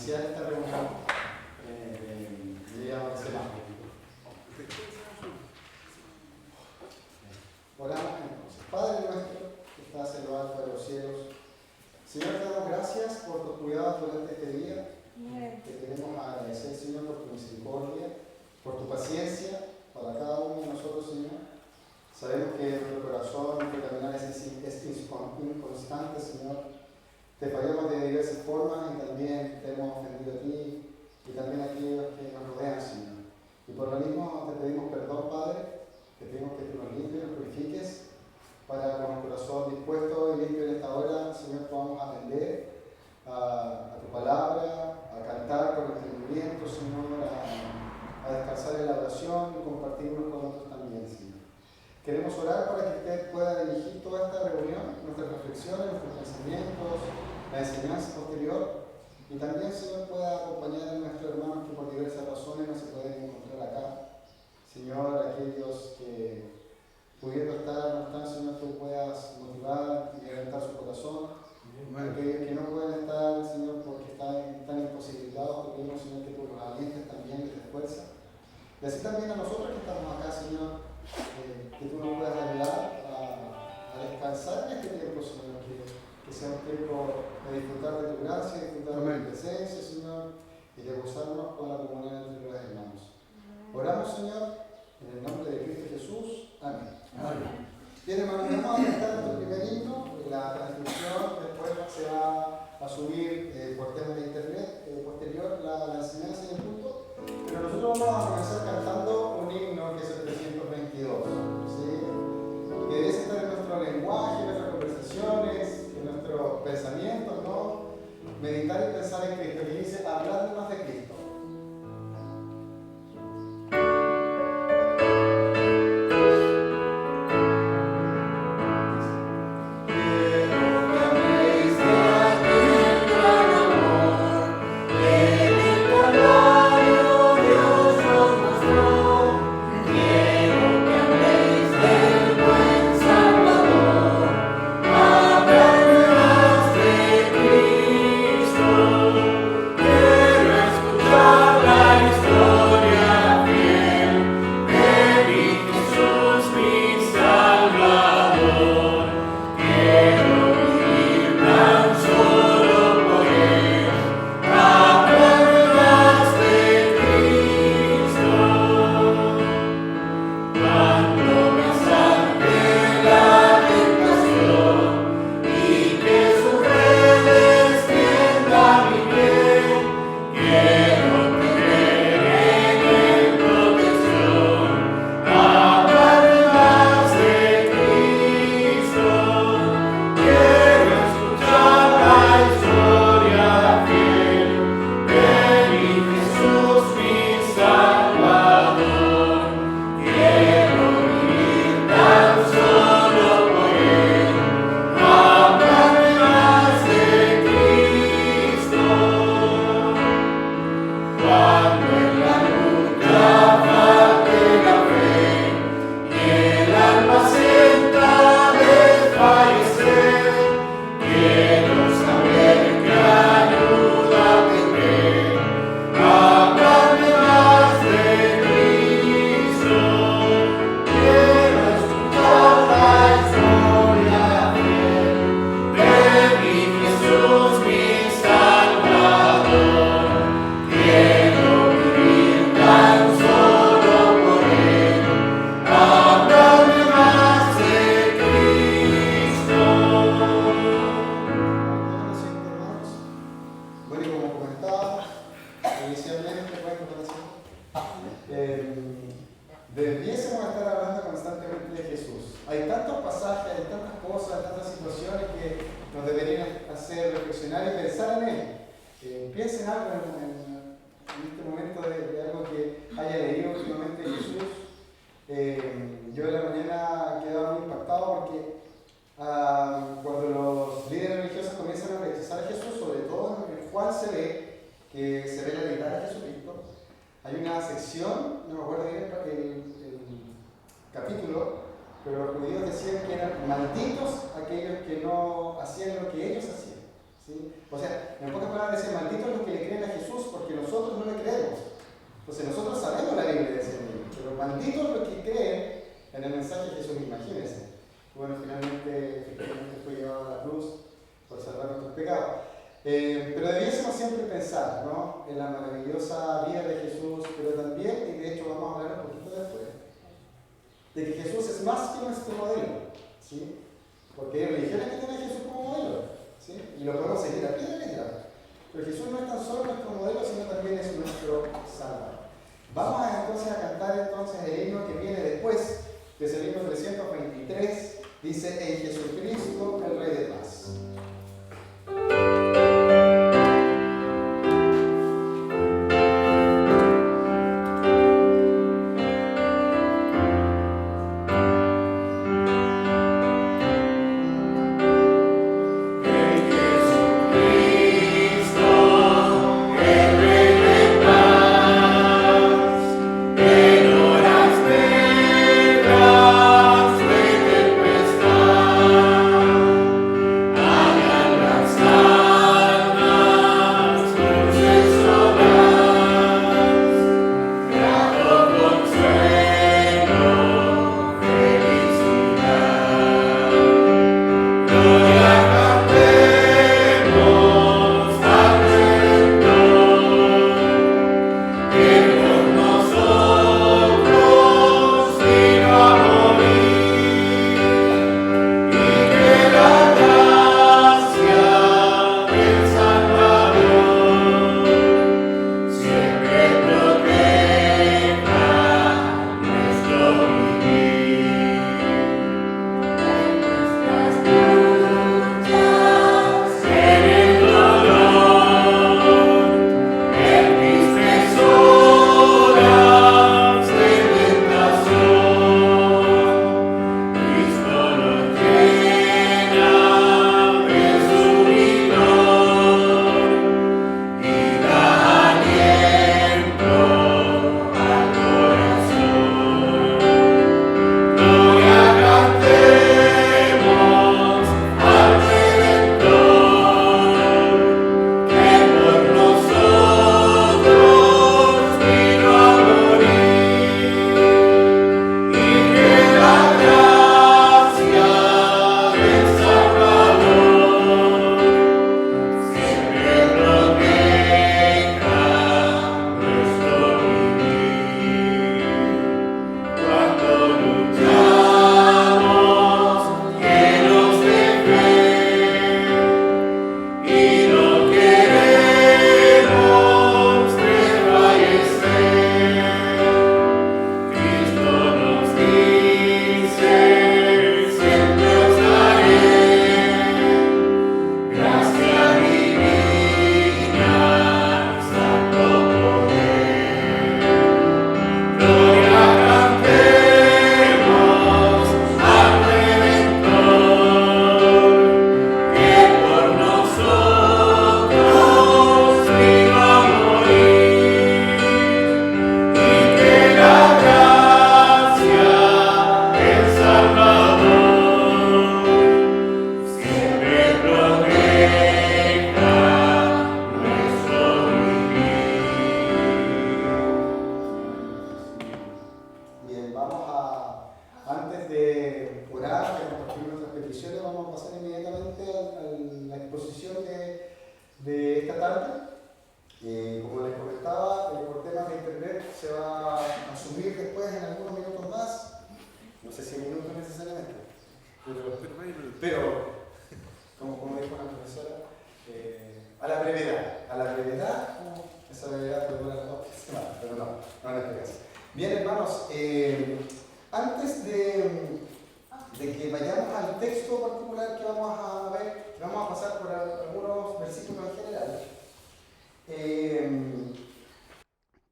iniciar esta reunión de la semana. Oramos entonces. Padre nuestro que estás en lo alto de los cielos, Señor, te damos gracias por tus cuidados durante este día. Te queremos agradecer, Señor, por tu misericordia, por tu paciencia para cada uno de nosotros, Señor. Sabemos que nuestro corazón, nuestro caminar es inconstante, Señor. Te fallamos de diversas formas y también te hemos ofendido a ti y también a aquellos que nos rodean, Señor. Y por lo mismo te pedimos perdón, Padre. Te pedimos que tú nos limpies, nos purifiques, para con el corazón dispuesto y limpio en esta hora, Señor, podamos atender a tu palabra, a cantar con entendimiento, Señor, a descansar en la oración y compartirnos con otros también, Señor. Queremos orar para que usted pueda dirigir toda esta reunión, nuestras reflexiones, nuestros pensamientos, la enseñanza posterior, y también, Señor, pueda acompañar a nuestros hermanos que por diversas razones no se pueden encontrar acá. Señor, aquellos que pudiendo estar, no están, Señor, tú puedas motivar y alentar su corazón. Aquellos que no pueden estar, Señor, porque están imposibilitados, pedimos, Señor, que tú los alientes también, les des fuerza. Y así también a nosotros que estamos acá, Señor, que tú nos puedas ayudar a descansar en este tiempo, Señor, que sea un tiempo de disfrutar de tu gracia, de disfrutar de tu presencia, Señor, y de gozarnos con la comunión entre los hermanos. Oramos, Señor, en el nombre de Cristo Jesús. Amén. Amén. Bien, hermanos, vamos a cantar nuestro primer himno. La transmisión después se va a subir por temas de internet posterior la enseñanza y el culto. Pero nosotros vamos a comenzar cantando un himno que es el 322. ¿Sí? Que debe estar en nuestro lenguaje, en nuestras conversaciones, en nuestros pensamientos, ¿no? Meditar y pensar en Cristo, que dice hablar más de Cristo. Pero los judíos decían que eran malditos aquellos que no hacían lo que ellos hacían. ¿sí? O sea, en pocas palabras dice, malditos los que le creen a Jesús porque nosotros no le creemos. Entonces nosotros sabemos la Biblia de ese niño, pero malditos los que creen en el mensaje de Jesús, imagínense. Bueno, finalmente, efectivamente fue llevado a la cruz por salvar nuestros pecados. Pero debiésemos siempre pensar, ¿no?, en la maravillosa vida de Jesús, pero también, y de hecho vamos a hablar un poquito después, de que Jesús es más que nuestro modelo, ¿sí? Porque hay religiones que tienen a Jesús como modelo, ¿sí? Y lo podemos seguir a pie de letra. Pero Jesús no es tan solo nuestro modelo, sino también es nuestro Salvador. Vamos entonces a cantar entonces el himno que viene después, que es el himno 323, dice, en Jesucristo el Rey de Paz.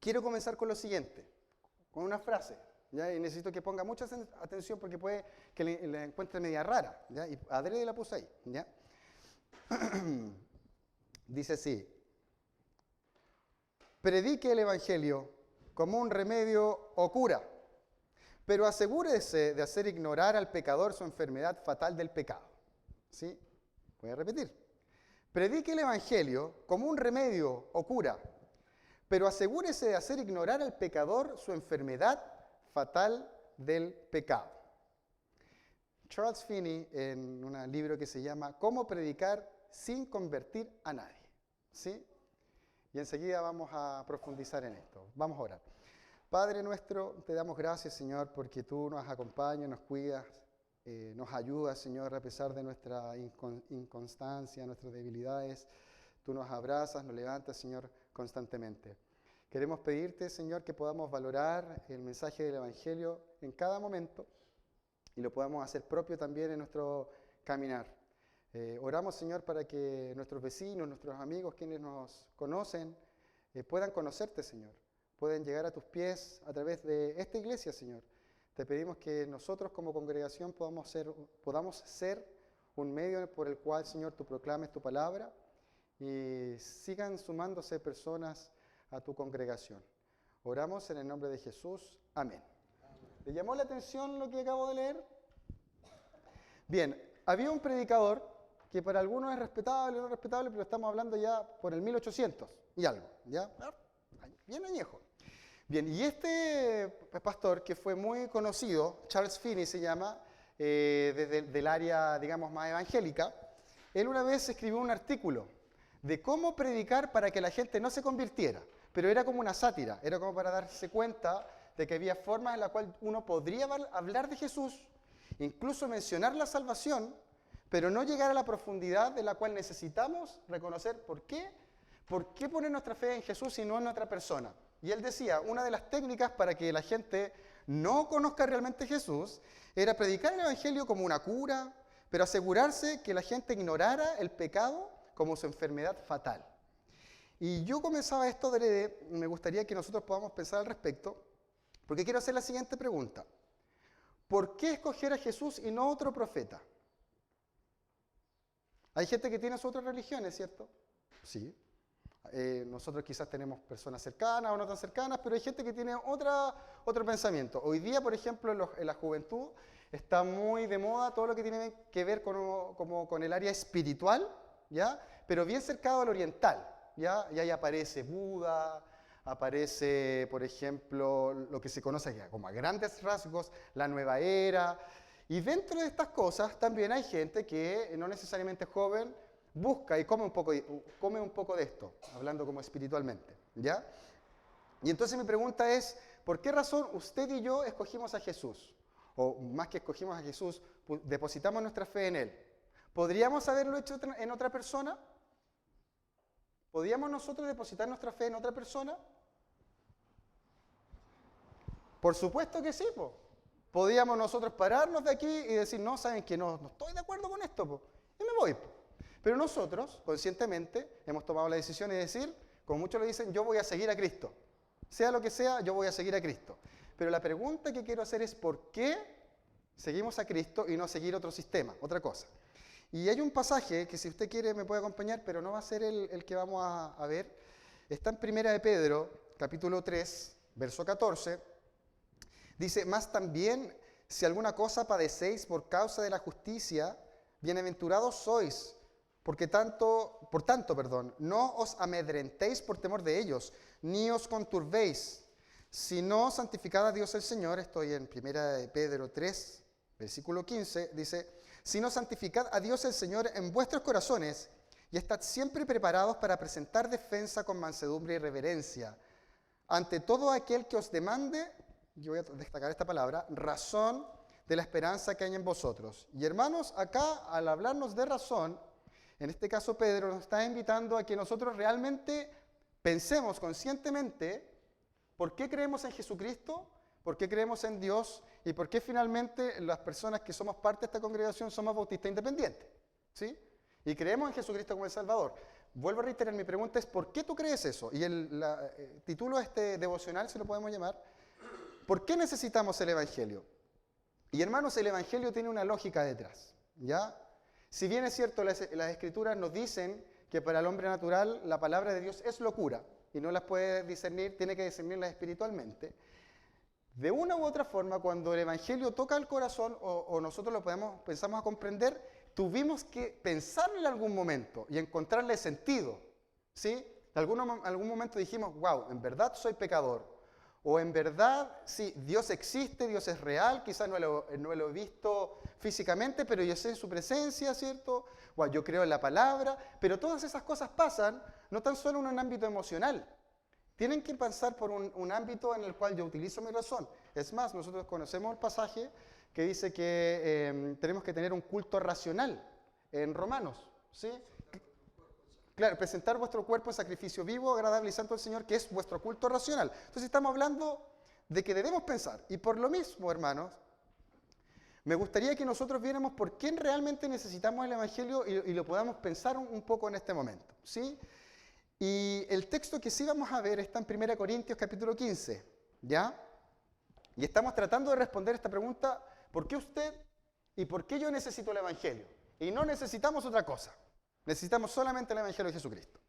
Quiero comenzar con lo siguiente, con una frase, ¿ya? Y necesito que ponga mucha atención porque puede que la encuentre media rara, ¿ya? Y adrede la puse ahí, ¿ya? Dice así: predique el Evangelio como un remedio o cura, pero asegúrese de hacer ignorar al pecador su enfermedad fatal del pecado. ¿Sí? Voy a repetir. Predique el Evangelio como un remedio o cura, pero asegúrese de hacer ignorar al pecador su enfermedad fatal del pecado. Charles Finney, en un libro que se llama Cómo predicar sin convertir a nadie. ¿Sí? Y enseguida vamos a profundizar en esto. Vamos a orar. Padre nuestro, te damos gracias, Señor, porque tú nos acompañas, nos cuidas, nos ayudas, Señor, a pesar de nuestra inconstancia, nuestras debilidades. Tú nos abrazas, nos levantas, Señor, constantemente. Queremos pedirte, Señor, que podamos valorar el mensaje del Evangelio en cada momento y lo podamos hacer propio también en nuestro caminar. Oramos, Señor, para que nuestros vecinos, nuestros amigos, quienes nos conocen, puedan conocerte, Señor. Pueden llegar a tus pies a través de esta iglesia, Señor. Te pedimos que nosotros como congregación podamos ser un medio por el cual, Señor, tú proclames tu palabra y sigan sumándose personas a tu congregación. Oramos en el nombre de Jesús. Amén. ¿Le llamó la atención lo que acabo de leer? Bien, había un predicador que para algunos es respetable o no respetable, pero estamos hablando ya por el 1800 y algo, ¿ya? Bien añejo. Bien, y este pastor que fue muy conocido, Charles Finney se llama, desde del área, digamos, más evangélica, él una vez escribió un artículo de cómo predicar para que la gente no se convirtiera, pero era como una sátira, era como para darse cuenta de que había formas en las cuales uno podría hablar de Jesús, incluso mencionar la salvación, pero no llegar a la profundidad de la cual necesitamos reconocer por qué poner nuestra fe en Jesús y no en otra persona. Y él decía, una de las técnicas para que la gente no conozca realmente a Jesús era predicar el Evangelio como una cura, pero asegurarse que la gente ignorara el pecado como su enfermedad fatal. Y yo comenzaba esto me gustaría que nosotros podamos pensar al respecto, porque quiero hacer la siguiente pregunta. ¿Por qué escoger a Jesús y no otro profeta? Hay gente que tiene sus otras religiones, ¿cierto? Sí. Nosotros quizás tenemos personas cercanas o no tan cercanas, pero hay gente que tiene otro pensamiento. Hoy día, por ejemplo, en la juventud está muy de moda todo lo que tiene que ver con el área espiritual, ¿ya? Pero bien cercado al oriental, ¿ya? Y ahí aparece Buda, aparece, por ejemplo, lo que se conoce como a grandes rasgos, la nueva era. Y dentro de estas cosas también hay gente que no necesariamente es joven, busca y come un poco de esto, hablando como espiritualmente, ¿ya? Y entonces mi pregunta es, ¿por qué razón usted y yo escogimos a Jesús? O más que escogimos a Jesús, depositamos nuestra fe en Él. ¿Podríamos haberlo hecho en otra persona? ¿Podríamos nosotros depositar nuestra fe en otra persona? Por supuesto que sí, po. Podíamos nosotros pararnos de aquí y decir, no, ¿saben qué? No estoy de acuerdo con esto, po, y me voy, po. Pero nosotros, conscientemente, hemos tomado la decisión de decir, como muchos lo dicen, yo voy a seguir a Cristo. Sea lo que sea, yo voy a seguir a Cristo. Pero la pregunta que quiero hacer es, ¿por qué seguimos a Cristo y no seguir otro sistema, otra cosa? Y hay un pasaje que si usted quiere me puede acompañar, pero no va a ser el que vamos a ver. Está en 1 de Pedro, capítulo 3, verso 14. Dice, más también, si alguna cosa padecéis por causa de la justicia, bienaventurados sois. Por tanto, no os amedrentéis por temor de ellos, ni os conturbéis, sino santificad a Dios el Señor. Estoy en 1 de Pedro 3, versículo 15, dice, sino santificad a Dios el Señor en vuestros corazones, y estad siempre preparados para presentar defensa con mansedumbre y reverencia, ante todo aquel que os demande, yo voy a destacar esta palabra, razón de la esperanza que hay en vosotros. Y hermanos, acá al hablarnos de razón, en este caso Pedro nos está invitando a que nosotros realmente pensemos conscientemente por qué creemos en Jesucristo, por qué creemos en Dios y por qué finalmente las personas que somos parte de esta congregación somos bautistas independientes, ¿sí? Y creemos en Jesucristo como el Salvador. Vuelvo a reiterar, mi pregunta es ¿por qué tú crees eso? Y el título devocional, si lo podemos llamar, ¿por qué necesitamos el Evangelio? Y hermanos, el Evangelio tiene una lógica detrás, ¿ya? Si bien es cierto, las Escrituras nos dicen que para el hombre natural la palabra de Dios es locura y no las puede discernir, tiene que discernirlas espiritualmente. De una u otra forma, cuando el Evangelio toca el corazón o nosotros lo pensamos a comprender, tuvimos que pensarlo en algún momento y encontrarle sentido, ¿sí? En algún momento dijimos, wow, en verdad soy pecador. O en verdad, sí, Dios existe, Dios es real, quizás no lo he visto físicamente, pero yo sé su presencia, ¿cierto? O yo creo en la palabra, pero todas esas cosas pasan no tan solo en un ámbito emocional. Tienen que pasar por un ámbito en el cual yo utilizo mi razón. Es más, nosotros conocemos el pasaje que dice que tenemos que tener un culto racional en Romanos, ¿sí? Claro, presentar vuestro cuerpo en sacrificio vivo, agradable y santo al Señor, que es vuestro culto racional. Entonces estamos hablando de que debemos pensar. Y por lo mismo, hermanos, me gustaría que nosotros viéramos por qué realmente necesitamos el Evangelio y lo podamos pensar un poco en este momento, ¿sí? Y el texto que sí vamos a ver está en 1 Corintios capítulo 15, ¿ya? Y estamos tratando de responder esta pregunta, ¿por qué usted y por qué yo necesito el Evangelio? Y no necesitamos otra cosa. Necesitamos solamente el Evangelio de Jesucristo.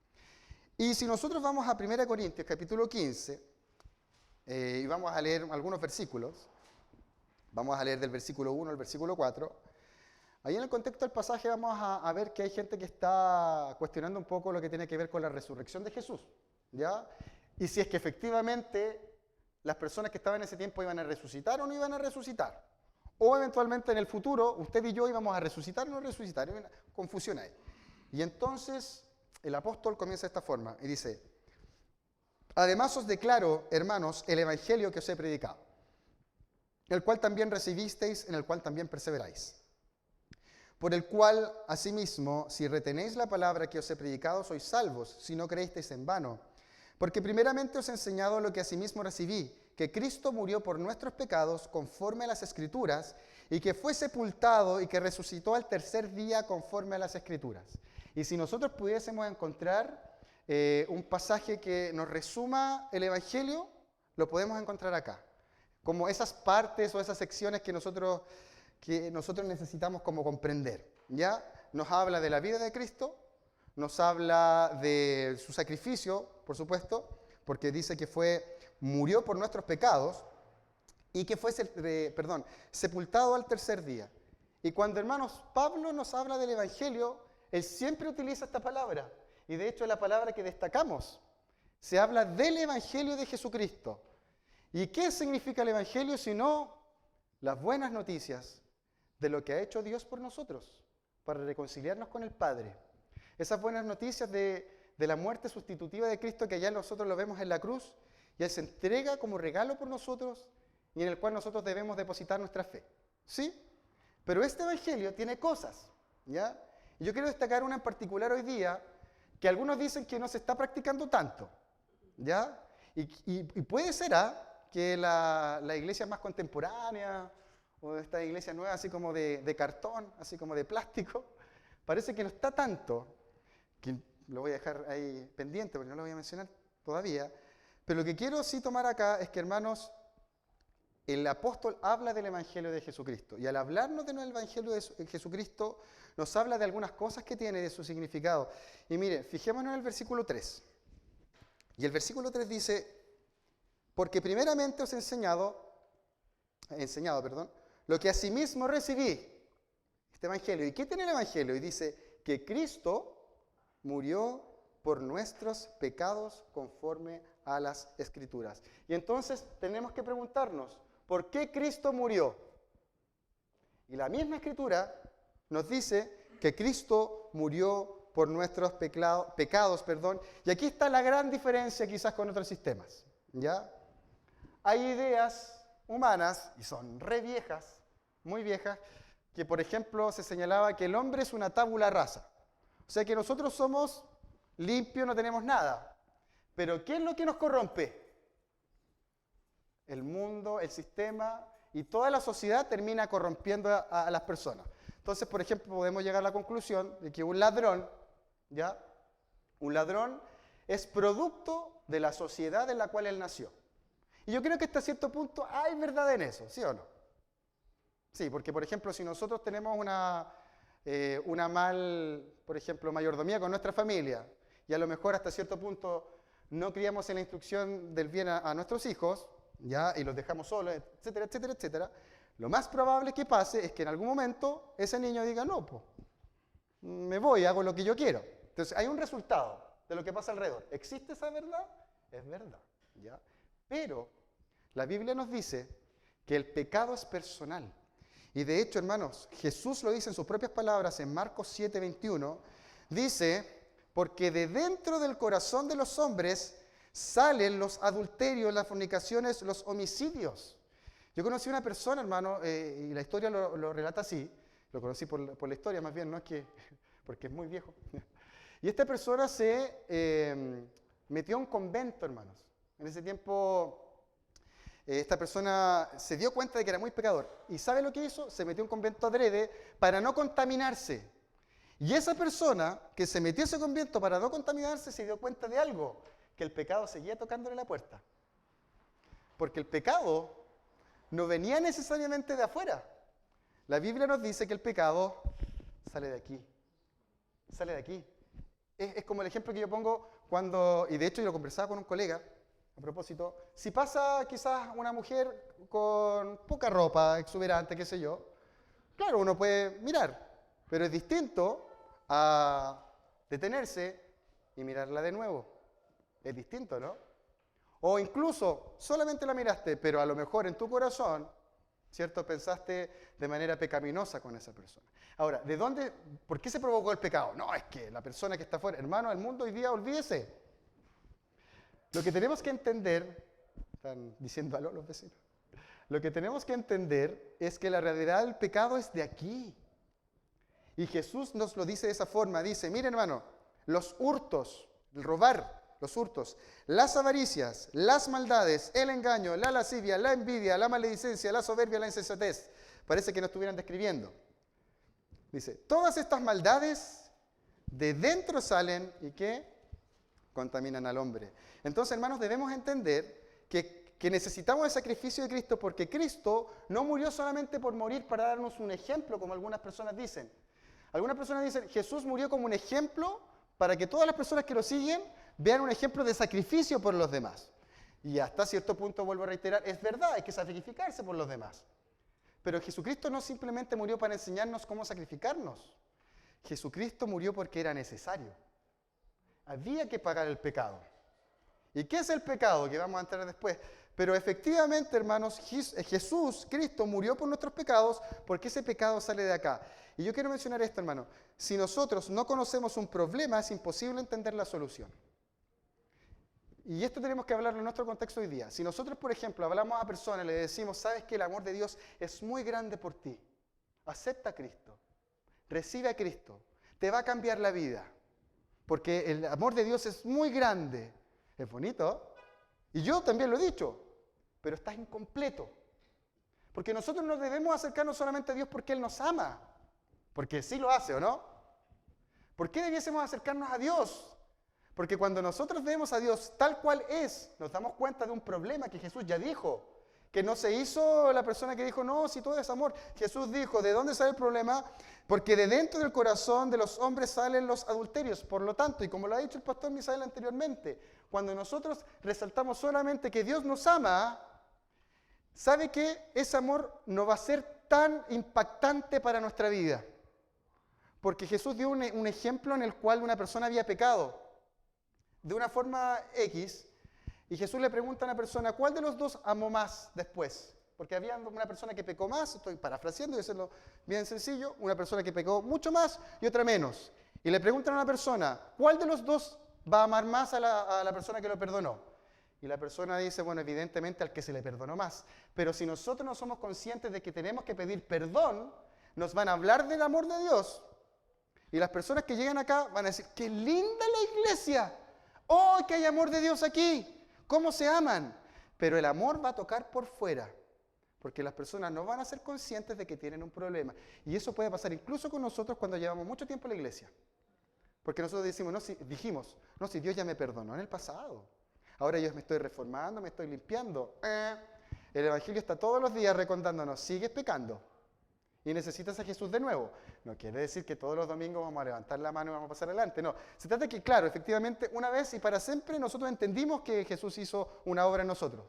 Y si nosotros vamos a 1 Corintios capítulo 15, y vamos a leer algunos versículos, vamos a leer del versículo 1 al versículo 4, ahí en el contexto del pasaje vamos a ver que hay gente que está cuestionando un poco lo que tiene que ver con la resurrección de Jesús, ¿ya? Y si es que efectivamente las personas que estaban en ese tiempo iban a resucitar o no iban a resucitar. O eventualmente en el futuro, usted y yo íbamos a resucitar o no resucitar. Hay una confusión ahí. Y entonces el apóstol comienza de esta forma y dice, además os declaro, hermanos, el evangelio que os he predicado, el cual también recibisteis, en el cual también perseveráis. Por el cual, asimismo, si retenéis la palabra que os he predicado, sois salvos, si no creísteis en vano. Porque primeramente os he enseñado lo que asimismo recibí, que Cristo murió por nuestros pecados conforme a las Escrituras, y que fue sepultado y que resucitó al tercer día conforme a las Escrituras. Y si nosotros pudiésemos encontrar un pasaje que nos resuma el Evangelio, lo podemos encontrar acá. Como esas partes o esas secciones que nosotros necesitamos como comprender, ¿ya? Nos habla de la vida de Cristo, nos habla de su sacrificio, por supuesto, porque dice que murió por nuestros pecados y que fue sepultado al tercer día. Y cuando, hermanos, Pablo nos habla del Evangelio, él siempre utiliza esta palabra, y de hecho es la palabra que destacamos. Se habla del Evangelio de Jesucristo. ¿Y qué significa el Evangelio sino las buenas noticias de lo que ha hecho Dios por nosotros, para reconciliarnos con el Padre? Esas buenas noticias de la muerte sustitutiva de Cristo, que ya nosotros lo vemos en la cruz, y Él se entrega como regalo por nosotros, y en el cual nosotros debemos depositar nuestra fe. ¿Sí? Pero este Evangelio tiene cosas, ¿ya? Y yo quiero destacar una en particular hoy día, que algunos dicen que no se está practicando tanto, ¿ya? Y puede ser que la iglesia más contemporánea, o esta iglesia nueva así como de cartón, así como de plástico, parece que no está tanto, que lo voy a dejar ahí pendiente porque no lo voy a mencionar todavía, pero lo que quiero sí tomar acá es que, hermanos, el apóstol habla del Evangelio de Jesucristo, y al hablarnos del Evangelio de Jesucristo nos habla de algunas cosas que tiene, de su significado. Y mire, fijémonos en el versículo 3. Y el versículo 3 dice, porque primeramente os he enseñado, lo que asimismo recibí, este Evangelio. ¿Y qué tiene el Evangelio? Y dice que Cristo murió por nuestros pecados conforme a las Escrituras. Y entonces tenemos que preguntarnos, ¿por qué Cristo murió? Y la misma Escritura nos dice que Cristo murió por nuestros pecados, y aquí está la gran diferencia quizás con otros sistemas, ¿ya? Hay ideas humanas, y son re viejas, muy viejas, que por ejemplo se señalaba que el hombre es una tabula rasa, o sea que nosotros somos limpios, no tenemos nada, pero ¿qué es lo que nos corrompe? El mundo, el sistema y toda la sociedad termina corrompiendo a las personas. Entonces, por ejemplo, podemos llegar a la conclusión de que un ladrón, ¿ya? Un ladrón es producto de la sociedad en la cual él nació. Y yo creo que hasta cierto punto hay verdad en eso, ¿sí o no? Sí, porque, por ejemplo, si nosotros tenemos una por ejemplo, mayordomía con nuestra familia, y a lo mejor hasta cierto punto no criamos en la instrucción del bien a nuestros hijos, ¿ya? Y los dejamos solos, etcétera, etcétera, etcétera, lo más probable que pase es que en algún momento ese niño diga, no, me voy, hago lo que yo quiero. Entonces hay un resultado de lo que pasa alrededor. ¿Existe esa verdad? Es verdad, ¿ya? Pero la Biblia nos dice que el pecado es personal. Y de hecho, hermanos, Jesús lo dice en sus propias palabras en Marcos 7:21. Dice, porque de dentro del corazón de los hombres salen los adulterios, las fornicaciones, los homicidios. Yo conocí a una persona, hermano, y la historia lo relata así. Lo conocí por la historia, más bien, no es que, porque es muy viejo. Y esta persona se metió a un convento, hermanos. En ese tiempo, esta persona se dio cuenta de que era muy pecador. ¿Y sabe lo que hizo? Se metió a un convento adrede para no contaminarse. Y esa persona que se metió a ese convento para no contaminarse se dio cuenta de algo, que el pecado seguía tocándole la puerta. Porque el pecado no venía necesariamente de afuera. La Biblia nos dice que el pecado sale de aquí. Sale de aquí. Es como el ejemplo que yo pongo cuando, y de hecho yo lo conversaba con un colega, a propósito, si pasa quizás una mujer con poca ropa, exuberante, qué sé yo, claro, uno puede mirar, pero es distinto a detenerse y mirarla de nuevo. Es distinto, ¿no? O incluso solamente la miraste, pero a lo mejor en tu corazón, ¿cierto? Pensaste de manera pecaminosa con esa persona. Ahora, ¿de dónde? ¿Por qué se provocó el pecado? No, es que la persona que está afuera, hermano, el mundo hoy día, olvídese. Lo que tenemos que entender, están diciendo aló los vecinos, lo que tenemos que entender es que la realidad del pecado es de aquí. Y Jesús nos lo dice de esa forma, dice, miren hermano, los hurtos, el robar, los hurtos, las avaricias, las maldades, el engaño, la lascivia, la envidia, la maledicencia, la soberbia, la insensatez. Parece que nos estuvieran describiendo. Dice, todas estas maldades de dentro salen y ¿qué? Contaminan al hombre. Entonces, hermanos, debemos entender que necesitamos el sacrificio de Cristo porque Cristo no murió solamente por morir para darnos un ejemplo, como algunas personas dicen. Algunas personas dicen, Jesús murió como un ejemplo para que todas las personas que lo siguen vean un ejemplo de sacrificio por los demás. Y hasta cierto punto, vuelvo a reiterar, es verdad, hay que sacrificarse por los demás. Pero Jesucristo no simplemente murió para enseñarnos cómo sacrificarnos. Jesucristo murió porque era necesario. Había que pagar el pecado. ¿Y qué es el pecado? Que vamos a entrar después. Pero efectivamente, hermanos, Jesús, Cristo, murió por nuestros pecados porque ese pecado sale de acá. Y yo quiero mencionar esto, hermano. Si nosotros no conocemos un problema, es imposible entender la solución. Y esto tenemos que hablarlo en nuestro contexto hoy día. Si nosotros, por ejemplo, hablamos a personas y le decimos, sabes que el amor de Dios es muy grande por ti. Acepta a Cristo. Recibe a Cristo. Te va a cambiar la vida. Porque el amor de Dios es muy grande. Es bonito. Y yo también lo he dicho. Pero estás incompleto. Porque nosotros no debemos acercarnos solamente a Dios porque Él nos ama. Porque sí lo hace, ¿o no? ¿Por qué debiésemos acercarnos a Dios? Porque cuando nosotros vemos a Dios tal cual es, nos damos cuenta de un problema que Jesús ya dijo. Que no se hizo la persona que dijo, no, si todo es amor. Jesús dijo, ¿de dónde sale el problema? Porque de dentro del corazón de los hombres salen los adulterios. Por lo tanto, y como lo ha dicho el pastor Misael anteriormente, cuando nosotros resaltamos solamente que Dios nos ama, ¿sabe qué? Ese amor no va a ser tan impactante para nuestra vida. Porque Jesús dio un ejemplo en el cual una persona había pecado de una forma X, y Jesús le pregunta a una persona, ¿cuál de los dos amó más después? Porque había una persona que pecó más, estoy parafraseando y hacerlo bien sencillo, una persona que pecó mucho más y otra menos. Y le preguntan a una persona, ¿cuál de los dos va a amar más a la persona que lo perdonó? Y la persona dice, bueno, evidentemente al que se le perdonó más. Pero si nosotros no somos conscientes de que tenemos que pedir perdón, nos van a hablar del amor de Dios. Y las personas que llegan acá van a decir, ¡qué linda la iglesia! ¡Oh, que hay amor de Dios aquí! ¿Cómo se aman? Pero el amor va a tocar por fuera, porque las personas no van a ser conscientes de que tienen un problema. Y eso puede pasar incluso con nosotros cuando llevamos mucho tiempo en la iglesia. Porque nosotros dijimos, si Dios ya me perdonó en el pasado. Ahora yo me estoy reformando, me estoy limpiando. El Evangelio está todos los días recordándonos, sigues pecando. Y necesitas a Jesús de nuevo. No quiere decir que todos los domingos vamos a levantar la mano y vamos a pasar adelante. No, se trata de que, claro, efectivamente, una vez y para siempre nosotros entendimos que Jesús hizo una obra en nosotros.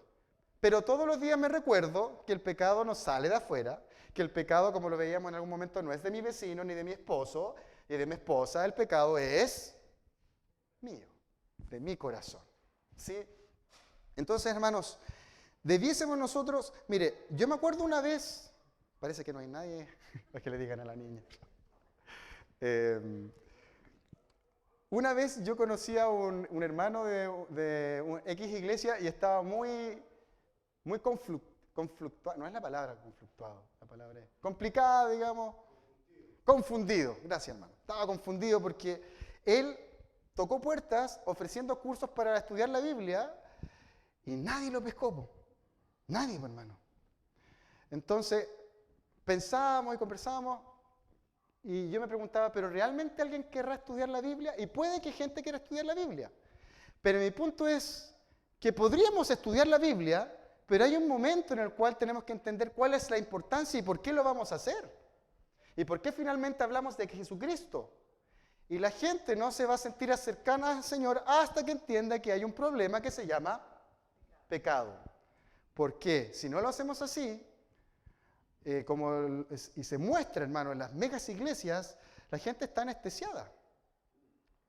Pero todos los días me recuerdo que el pecado no sale de afuera, que el pecado, como lo veíamos en algún momento, no es de mi vecino ni de mi esposo, y de mi esposa, el pecado es mío, de mi corazón. ¿Sí? Entonces, hermanos, debiésemos nosotros, mire, yo me acuerdo una vez, parece que no hay nadie para que le digan a la niña. Una vez yo conocí a un hermano de un X iglesia y estaba muy conflictuado, no es la palabra conflictuado, la palabra es complicada, digamos, confundido, gracias hermano, estaba confundido porque él tocó puertas ofreciendo cursos para estudiar la Biblia y nadie lo pescó, po. Nadie, po, hermano. Entonces pensábamos y conversábamos y yo me preguntaba, ¿pero realmente alguien querrá estudiar la Biblia? Y puede que gente quiera estudiar la Biblia, pero mi punto es que podríamos estudiar la Biblia, pero hay un momento en el cual tenemos que entender cuál es la importancia y por qué lo vamos a hacer. Y por qué finalmente hablamos de Jesucristo. Y la gente no se va a sentir cercana al Señor hasta que entienda que hay un problema que se llama pecado. ¿Por qué? Si no lo hacemos así, y se muestra, hermano, en las megas iglesias, la gente está anestesiada.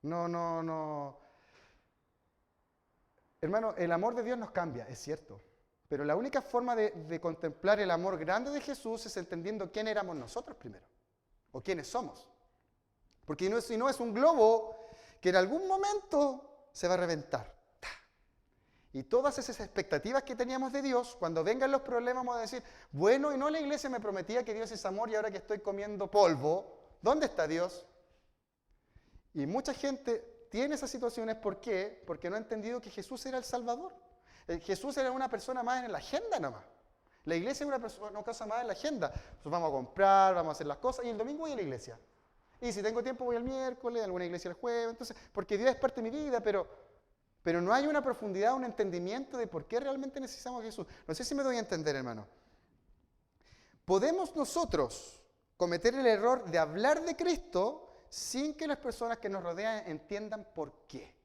No. Hermano, el amor de Dios nos cambia, es cierto. Pero la única forma de contemplar el amor grande de Jesús es entendiendo quién éramos nosotros primero. O quiénes somos. Porque si no es un globo que en algún momento se va a reventar. Y todas esas expectativas que teníamos de Dios, cuando vengan los problemas vamos a decir, bueno, y no la iglesia me prometía que Dios es amor y ahora que estoy comiendo polvo, ¿dónde está Dios? Y mucha gente tiene esas situaciones, ¿por qué? Porque no ha entendido que Jesús era el Salvador. Jesús era una persona más en la agenda nomás. La iglesia es una cosa más en la agenda. Entonces vamos a comprar, vamos a hacer las cosas y el domingo voy a la iglesia. Y si tengo tiempo voy el miércoles, a alguna iglesia el jueves. Entonces, porque Dios es parte de mi vida, pero no hay una profundidad, un entendimiento de por qué realmente necesitamos a Jesús. No sé si me doy a entender, hermano. Podemos nosotros cometer el error de hablar de Cristo sin que las personas que nos rodean entiendan por qué.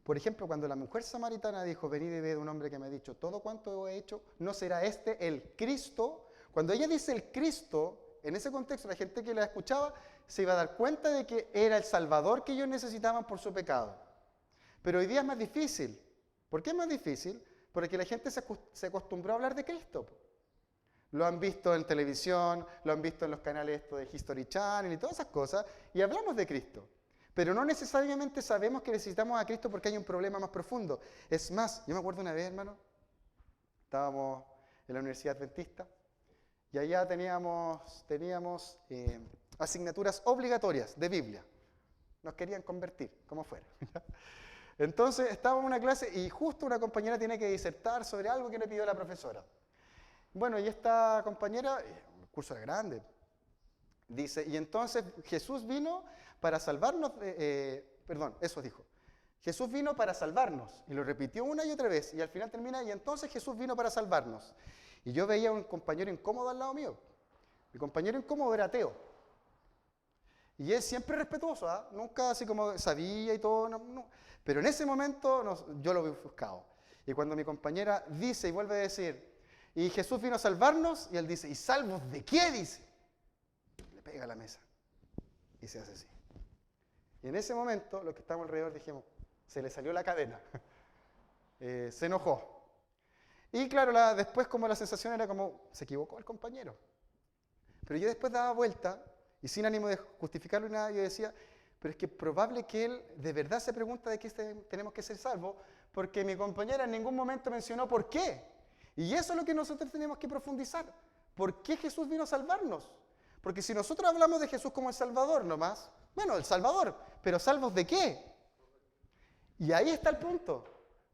Por ejemplo, cuando la mujer samaritana dijo, venid y ved un hombre que me ha dicho todo cuanto he hecho, ¿no será este el Cristo? Cuando ella dice el Cristo, en ese contexto la gente que la escuchaba se iba a dar cuenta de que era el Salvador que ellos necesitaban por su pecado. Pero hoy día es más difícil. ¿Por qué es más difícil? Porque la gente se acostumbró a hablar de Cristo. Lo han visto en televisión, lo han visto en los canales de History Channel y todas esas cosas, y hablamos de Cristo. Pero no necesariamente sabemos que necesitamos a Cristo porque hay un problema más profundo. Es más, yo me acuerdo una vez, hermano, estábamos en la Universidad Adventista y allá teníamos asignaturas obligatorias de Biblia. Nos querían convertir, como fuera. Entonces estábamos en una clase y justo una compañera tiene que disertar sobre algo que le pidió la profesora. Bueno, y esta compañera, el curso era grande, dice, y entonces Jesús vino para salvarnos, eso dijo. Jesús vino para salvarnos, y lo repitió una y otra vez, y al final termina, y entonces Jesús vino para salvarnos. Y yo veía a un compañero incómodo al lado mío. Mi compañero incómodo era ateo. Y él siempre respetuoso, ¿eh? Nunca así como sabía y todo, no. Pero en ese momento yo lo vi ofuscado. Y cuando mi compañera dice y vuelve a decir, y Jesús vino a salvarnos, y él dice, ¿y salvos de qué? Dice. Le pega a la mesa. Y se hace así. Y en ese momento, los que estábamos alrededor dijimos, se le salió la cadena. Se enojó. Y claro, después como la sensación era como, se equivocó el compañero. Pero yo después daba vuelta, y sin ánimo de justificarlo ni nada, yo decía, pero es que es probable que él de verdad se pregunta de qué tenemos que ser salvos, porque mi compañera en ningún momento mencionó por qué. Y eso es lo que nosotros tenemos que profundizar. ¿Por qué Jesús vino a salvarnos? Porque si nosotros hablamos de Jesús como el Salvador nomás, bueno, el Salvador, pero ¿salvos de qué? Y ahí está el punto.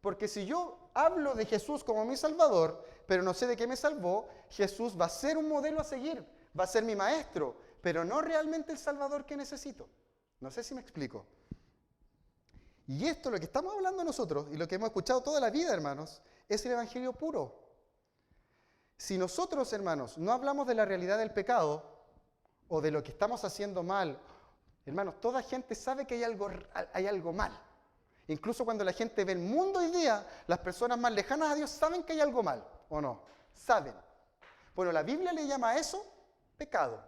Porque si yo hablo de Jesús como mi Salvador, pero no sé de qué me salvó, Jesús va a ser un modelo a seguir, va a ser mi maestro, pero no realmente el Salvador que necesito. No sé si me explico. Y esto, lo que estamos hablando nosotros, y lo que hemos escuchado toda la vida, hermanos, es el Evangelio puro. Si nosotros, hermanos, no hablamos de la realidad del pecado, o de lo que estamos haciendo mal, hermanos, toda gente sabe que hay algo mal. Incluso cuando la gente ve el mundo hoy día, las personas más lejanas a Dios saben que hay algo mal, ¿o no? Saben. Bueno, la Biblia le llama a eso pecado.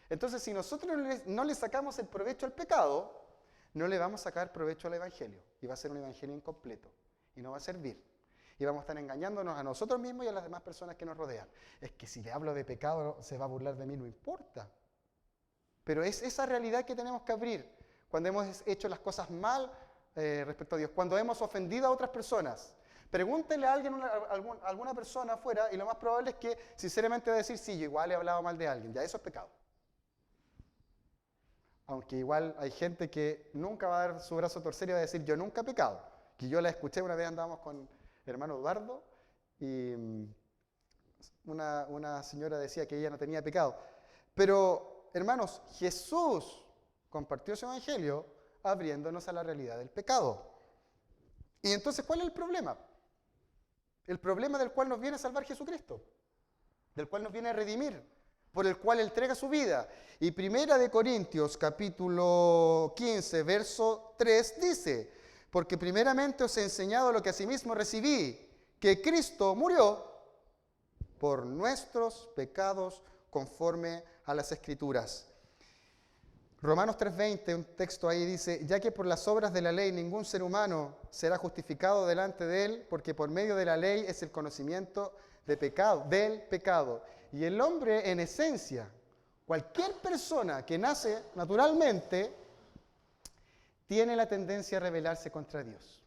Entonces, si nosotros no le sacamos el provecho al pecado, no le vamos a sacar provecho al evangelio. Y va a ser un evangelio incompleto. Y no va a servir. Y vamos a estar engañándonos a nosotros mismos y a las demás personas que nos rodean. Es que si le hablo de pecado, se va a burlar de mí, no importa. Pero es esa realidad que tenemos que abrir. Cuando hemos hecho las cosas mal respecto a Dios. Cuando hemos ofendido a otras personas. Pregúntenle a alguna persona afuera y lo más probable es que sinceramente va a decir, sí, yo igual he hablado mal de alguien. Ya eso es pecado. Aunque igual hay gente que nunca va a dar su brazo a torcer y va a decir, yo nunca he pecado. Que yo la escuché una vez, andábamos con el hermano Eduardo y una señora decía que ella no tenía pecado. Pero, hermanos, Jesús compartió su evangelio abriéndonos a la realidad del pecado. Y entonces, ¿cuál es el problema? El problema del cual nos viene a salvar Jesucristo, del cual nos viene a redimir, por el cual entrega su vida. Y 1 Corintios capítulo 15, verso 3 dice, porque primeramente os he enseñado lo que asimismo recibí, que Cristo murió por nuestros pecados conforme a las Escrituras. Romanos 3:20, un texto ahí dice, ya que por las obras de la ley ningún ser humano será justificado delante de él, porque por medio de la ley es el conocimiento del pecado. Y el hombre en esencia, cualquier persona que nace naturalmente, tiene la tendencia a rebelarse contra Dios.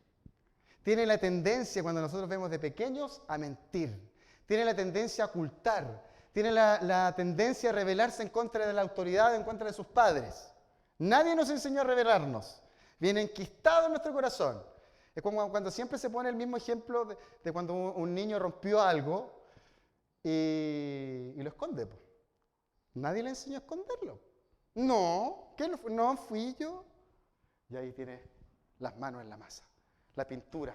Tiene la tendencia, cuando nosotros vemos de pequeños, a mentir. Tiene la tendencia a ocultar. Tiene la tendencia a rebelarse en contra de la autoridad, en contra de sus padres. Nadie nos enseñó a rebelarnos. Viene enquistado en nuestro corazón. Es como cuando siempre se pone el mismo ejemplo de cuando un niño rompió algo y lo esconde. Pues. Nadie le enseñó a esconderlo. No, ¿qué no fui yo? Y ahí tiene las manos en la masa, la pintura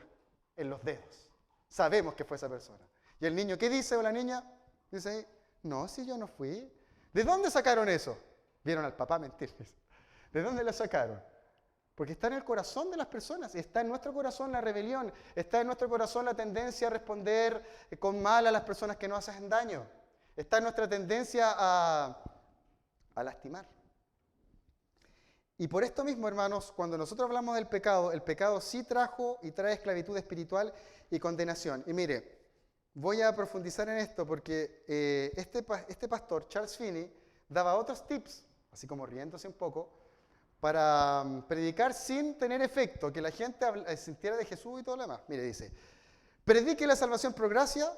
en los dedos. Sabemos que fue esa persona. Y el niño, ¿qué dice? O la niña, dice ahí, no, si yo no fui. ¿De dónde sacaron eso? Vieron al papá mentir. ¿De dónde lo sacaron? Porque está en el corazón de las personas. Está en nuestro corazón la rebelión. Está en nuestro corazón la tendencia a responder con mal a las personas que nos hacen daño. Está en nuestra tendencia a lastimar. Y por esto mismo, hermanos, cuando nosotros hablamos del pecado, el pecado sí trajo y trae esclavitud espiritual y condenación. Y mire, voy a profundizar en esto porque este pastor, Charles Finney, daba otros tips, así como riéndose un poco, para predicar sin tener efecto, que la gente sintiera de Jesús y todo lo demás. Mire, dice, predique la salvación por gracia,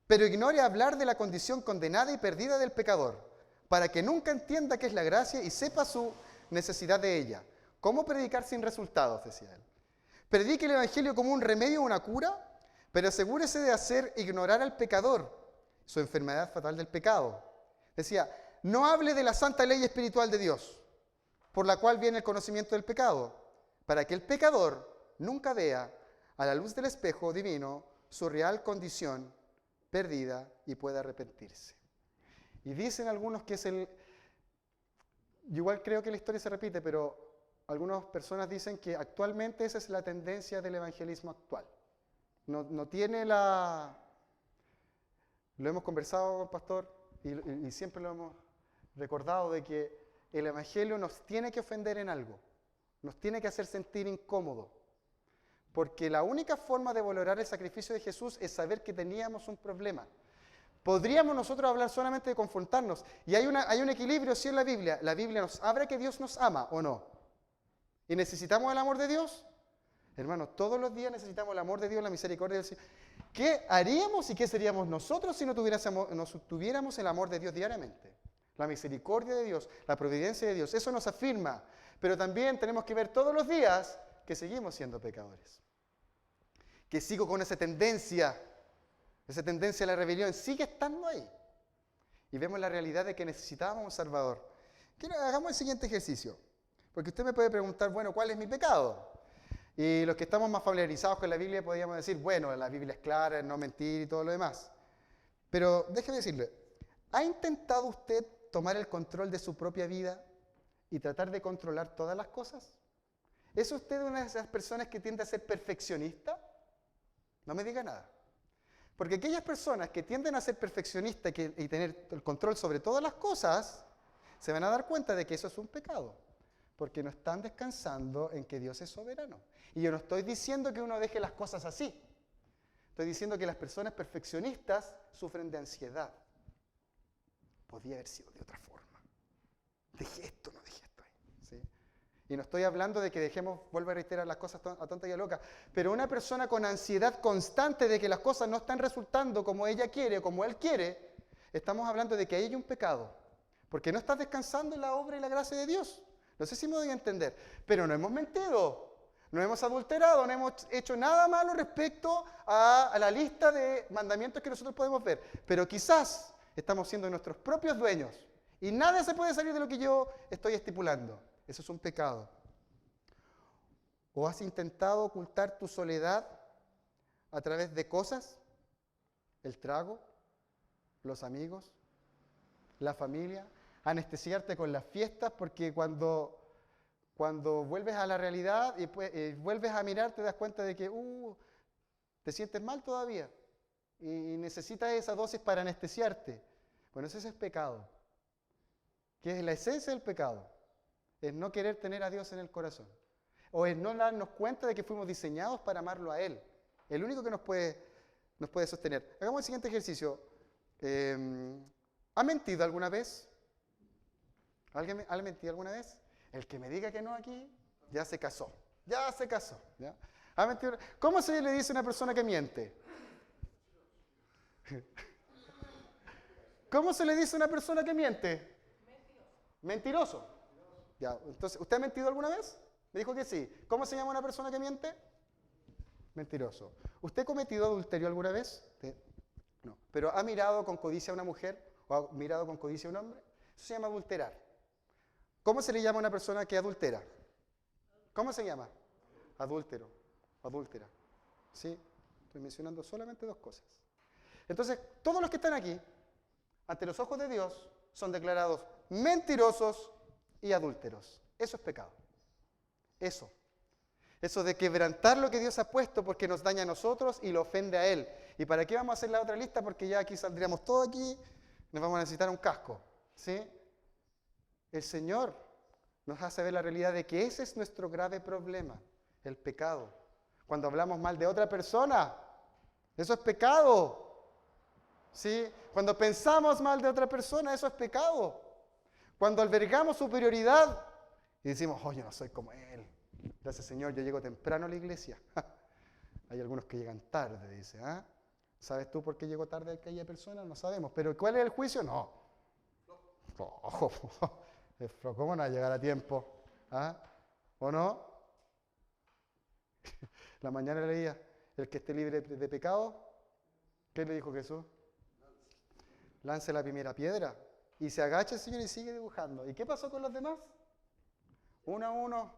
pero ignore hablar de la condición condenada y perdida del pecador, para que nunca entienda qué es la gracia y sepa su necesidad de ella. ¿Cómo predicar sin resultados?, decía él. Predique el evangelio como un remedio o una cura, pero asegúrese de hacer ignorar al pecador su enfermedad fatal del pecado. Decía, no hable de la santa ley espiritual de Dios, por la cual viene el conocimiento del pecado, para que el pecador nunca vea a la luz del espejo divino su real condición perdida y pueda arrepentirse. Y dicen algunos que es yo igual creo que la historia se repite, pero algunas personas dicen que actualmente esa es la tendencia del evangelismo actual. No tiene lo hemos conversado, pastor, y siempre lo hemos recordado de que el evangelio nos tiene que ofender en algo, nos tiene que hacer sentir incómodos, porque la única forma de valorar el sacrificio de Jesús es saber que teníamos un problema. Podríamos nosotros hablar solamente de confrontarnos, y hay un equilibrio sí en la Biblia nos habla que Dios nos ama, ¿o no? ¿Y necesitamos el amor de Dios? Hermanos, todos los días necesitamos el amor de Dios, la misericordia del Señor. ¿Qué haríamos y qué seríamos nosotros si no tuviéramos el amor de Dios diariamente? La misericordia de Dios, la providencia de Dios, eso nos afirma. Pero también tenemos que ver todos los días que seguimos siendo pecadores. Que sigo con esa tendencia a la rebelión, sigue estando ahí. Y vemos la realidad de que necesitábamos un Salvador. Hagamos el siguiente ejercicio. Porque usted me puede preguntar, bueno, ¿cuál es mi pecado? Y los que estamos más familiarizados con la Biblia podríamos decir, bueno, la Biblia es clara, no mentir y todo lo demás. Pero déjeme decirle, ¿ha intentado usted tomar el control de su propia vida y tratar de controlar todas las cosas? ¿Es usted una de esas personas que tiende a ser perfeccionista? No me diga nada. Porque aquellas personas que tienden a ser perfeccionistas y tener el control sobre todas las cosas, se van a dar cuenta de que eso es un pecado, porque no están descansando en que Dios es soberano. Y yo no estoy diciendo que uno deje las cosas así. Estoy diciendo que las personas perfeccionistas sufren de ansiedad. Podría haber sido de otra forma. Dejé esto, no dejé esto ahí. ¿Sí? Y no estoy hablando de que dejemos, vuelvo a reiterar, las cosas a tonta y a loca, pero una persona con ansiedad constante de que las cosas no están resultando como ella quiere o como él quiere, estamos hablando de que ahí hay un pecado, porque no estás descansando en la obra y la gracia de Dios. No sé si me doy a entender, pero no hemos mentido, no hemos adulterado, no hemos hecho nada malo respecto a la lista de mandamientos que nosotros podemos ver, pero quizás estamos siendo nuestros propios dueños y nada se puede salir de lo que yo estoy estipulando. Eso es un pecado. ¿O has intentado ocultar tu soledad a través de cosas? El trago, los amigos, la familia, anestesiarte con las fiestas, porque cuando vuelves a la realidad y vuelves a mirar, te das cuenta de que te sientes mal todavía y necesitas esa dosis para anestesiarte. Bueno, ese es pecado, que es la esencia del pecado. Es no querer tener a Dios en el corazón. O es no darnos cuenta de que fuimos diseñados para amarlo a Él. El único que nos puede sostener. Hagamos el siguiente ejercicio. ¿Ha mentido alguna vez? ¿Alguien ha mentido alguna vez? El que me diga que no aquí, ya se casó. Ya se casó. ¿Ya? ¿Ha mentido? ¿Cómo se le dice a una persona que miente? ¿Cómo se le dice a una persona que miente? Mentiroso. Ya, entonces, ¿usted ha mentido alguna vez? Me dijo que sí. ¿Cómo se llama una persona que miente? Mentiroso. ¿Usted ha cometido adulterio alguna vez? No. ¿Pero ha mirado con codicia a una mujer o ha mirado con codicia a un hombre? Eso se llama adulterar. ¿Cómo se le llama a una persona que adultera? ¿Cómo se llama? Adúltero, adúltera. ¿Sí? Estoy mencionando solamente dos cosas. Entonces, todos los que están aquí, ante los ojos de Dios, son declarados mentirosos y adúlteros. Eso es pecado. Eso de quebrantar lo que Dios ha puesto porque nos daña a nosotros y lo ofende a Él. ¿Y para qué vamos a hacer la otra lista? Porque ya aquí saldríamos todos aquí, nos vamos a necesitar un casco. ¿Sí? El Señor nos hace ver la realidad de que ese es nuestro grave problema, el pecado. Cuando hablamos mal de otra persona, eso es pecado. ¿Sí? Cuando pensamos mal de otra persona, eso es pecado. Cuando albergamos superioridad y decimos, oh, yo no soy como él. Gracias, Señor, yo llego temprano a la iglesia. Hay algunos que llegan tarde, dice. ¿Ah? ¿Sabes tú por qué llegó tarde aquella persona? No sabemos. ¿Pero cuál es el juicio? No. ¿Cómo no va a llegar a tiempo? ¿Ah? ¿O no? La mañana leía, el que esté libre de pecado, ¿qué le dijo Jesús? Lance la primera piedra. Y se agacha el Señor y sigue dibujando. ¿Y qué pasó con los demás? Uno a uno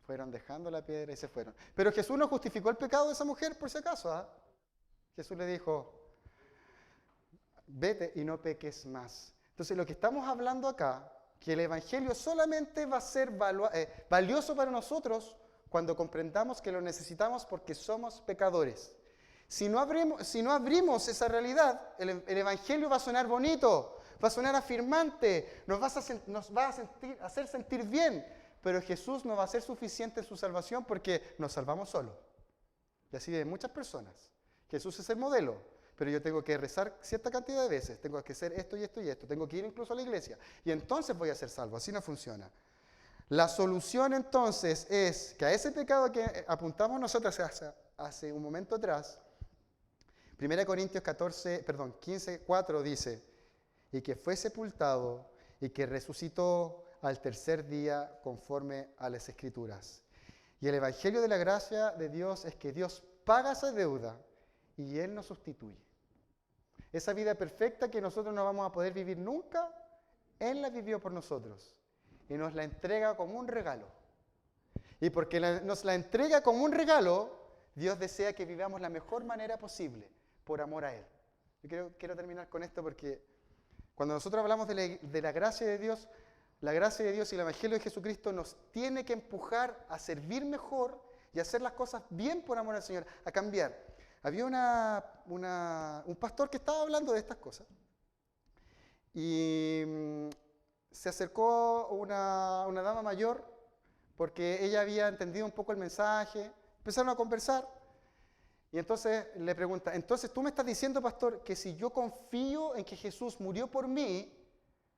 fueron dejando la piedra y se fueron. Pero Jesús no justificó el pecado de esa mujer por si acaso. ¿Ah? Jesús le dijo, vete y no peques más. Entonces lo que estamos hablando acá, que el Evangelio solamente va a ser valioso para nosotros cuando comprendamos que lo necesitamos porque somos pecadores. Si no abrimos esa realidad, el Evangelio va a sonar bonito, va a sonar afirmante, nos va a hacer sentir bien, pero Jesús no va a ser suficiente en su salvación porque nos salvamos solos. Y así de muchas personas. Jesús es el modelo, pero yo tengo que rezar cierta cantidad de veces, tengo que hacer esto y esto y esto, tengo que ir incluso a la iglesia, y entonces voy a ser salvo. Así no funciona. La solución entonces es que a ese pecado que apuntamos nosotros hace un momento atrás, 1 Corintios 15:4 dice, y que fue sepultado y que resucitó al tercer día conforme a las Escrituras. Y el Evangelio de la gracia de Dios es que Dios paga esa deuda y Él nos sustituye. Esa vida perfecta que nosotros no vamos a poder vivir nunca, Él la vivió por nosotros y nos la entrega como un regalo. Y porque nos la entrega como un regalo, Dios desea que vivamos la mejor manera posible, por amor a Él. Yo quiero terminar con esto porque cuando nosotros hablamos de la gracia de Dios, la gracia de Dios y el Evangelio de Jesucristo nos tiene que empujar a servir mejor y a hacer las cosas bien por amor al Señor, a cambiar. Había un pastor que estaba hablando de estas cosas y se acercó una dama mayor, porque ella había entendido un poco el mensaje, empezaron a conversar, y entonces le pregunta, entonces tú me estás diciendo, pastor, que si yo confío en que Jesús murió por mí,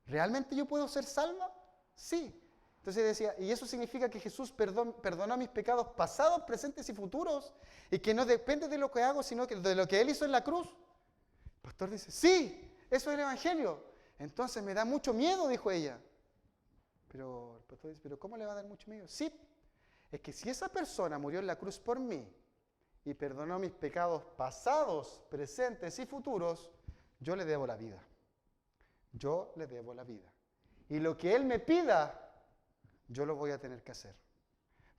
¿realmente yo puedo ser salva? Sí. Entonces decía, ¿y eso significa que Jesús perdonó mis pecados pasados, presentes y futuros? Y que no depende de lo que hago, sino que de lo que Él hizo en la cruz. El pastor dice, sí, eso es el Evangelio. Entonces me da mucho miedo, dijo ella. Pero el pastor dice, ¿pero cómo le va a dar mucho miedo? Sí, es que si esa persona murió en la cruz por mí y perdonó mis pecados pasados, presentes y futuros, yo le debo la vida. Yo le debo la vida. Y lo que Él me pida, yo lo voy a tener que hacer.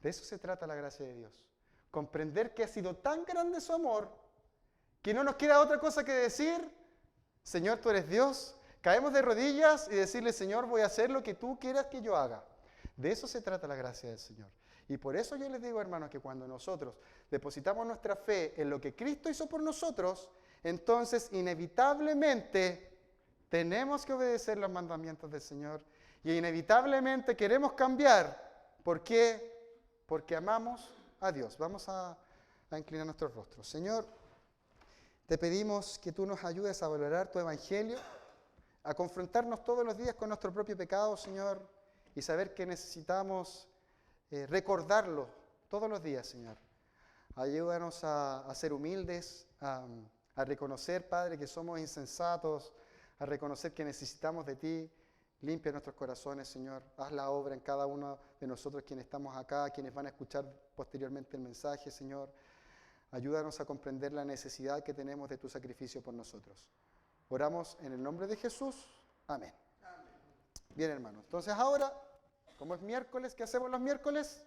De eso se trata la gracia de Dios. Comprender que ha sido tan grande su amor que no nos queda otra cosa que decir, Señor, tú eres Dios. Caemos de rodillas y decirle, Señor, voy a hacer lo que tú quieras que yo haga. De eso se trata la gracia del Señor. Y por eso yo les digo, hermanos, que cuando nosotros depositamos nuestra fe en lo que Cristo hizo por nosotros, entonces inevitablemente tenemos que obedecer los mandamientos del Señor y inevitablemente queremos cambiar. ¿Por qué? Porque amamos a Dios. Vamos a inclinar nuestros rostros. Señor, te pedimos que tú nos ayudes a valorar tu evangelio, a confrontarnos todos los días con nuestro propio pecado, Señor, y saber que necesitamos recordarlo todos los días, Señor. Ayúdanos a ser humildes, a reconocer, Padre, que somos insensatos, a reconocer que necesitamos de ti. Limpia nuestros corazones, Señor. Haz la obra en cada uno de nosotros quienes estamos acá, quienes van a escuchar posteriormente el mensaje, Señor. Ayúdanos a comprender la necesidad que tenemos de tu sacrificio por nosotros. Oramos en el nombre de Jesús. Amén. Bien, hermanos. Entonces ahora, como es miércoles, ¿qué hacemos los miércoles?